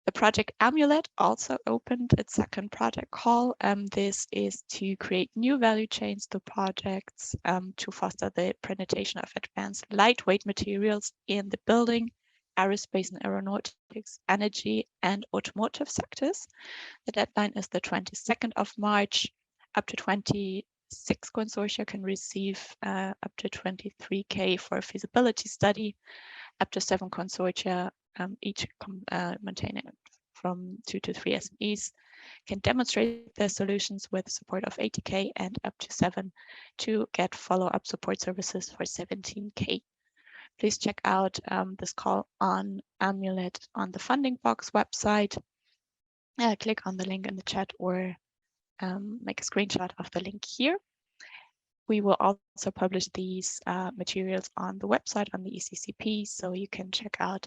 The project Amulet also opened its second project call. This is to create new value chains to projects to foster the penetration of advanced lightweight materials in the building, aerospace and aeronautics, energy and automotive sectors. The deadline is the 22nd of March. Up to 26 consortia can receive up to 23K for a feasibility study. Up to 7 consortia, each maintaining from 2 to 3 SMEs, can demonstrate their solutions with support of 80K, and up to 7 to get follow-up support services for 17K. Please check out this call on Amulet on the Funding Box website. Click on the link in the chat or make a screenshot of the link here. We will also publish these materials on the website on the ECCP, so you can check out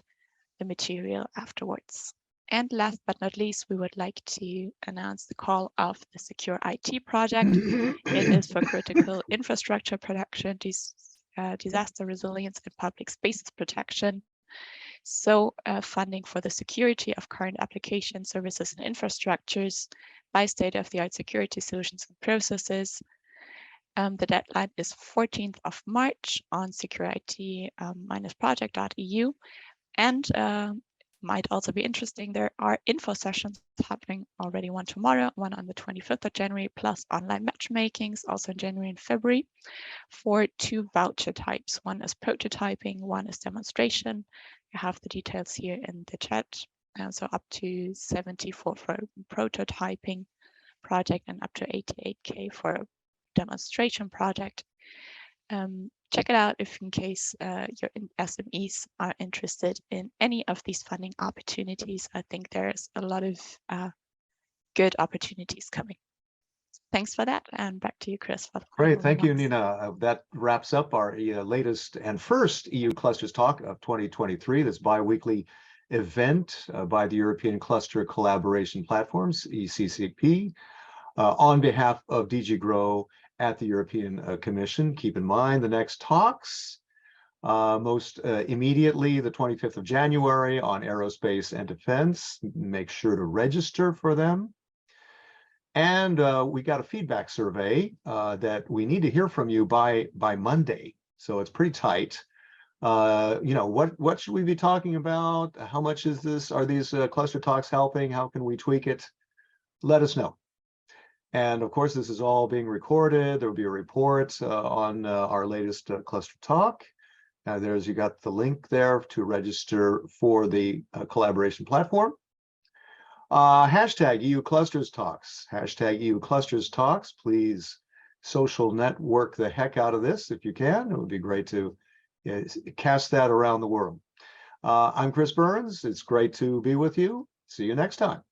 the material afterwards. And last but not least, we would like to announce the call of the Secure IT project. It is for critical infrastructure protection, disaster resilience, and public spaces protection. So funding for the security of current application services and infrastructures by state-of-the-art security solutions and processes. The deadline is 14th of March on securit-project.eu. And might also be interesting, there are info sessions happening already, one tomorrow, one on the 25th of January, plus online matchmakings also in January and February for 2 voucher types. One is prototyping, one is demonstration. You have the details here in the chat. So up to 74 for prototyping project and up to 88K for a demonstration project. Check it out if in case your SMEs are interested in any of these funding opportunities. I think there's a lot of good opportunities coming. Thanks for that, and back to you, Chris. For the Great, thank you, Nina. That wraps up our latest and first EU Clusters Talk of 2023, this bi-weekly event by the European Cluster Collaboration Platforms, ECCP, on behalf of DG GROW at the European Commission. Keep in mind the next talks, most immediately the 25th of January on aerospace and defense. Make sure to register for them. And we got a feedback survey that we need to hear from you by Monday. So it's pretty tight. What should we be talking about? How much is this? Are these cluster talks helping? How can we tweak it? Let us know. And of course, this is all being recorded. There will be a report on our latest cluster talk. You got the link there to register for the collaboration platform. Hashtag EU Clusters Talks. Hashtag EU Clusters Talks. Please social network the heck out of this if you can. It would be great to cast that around the world. I'm Chris Burns. It's great to be with you. See you next time.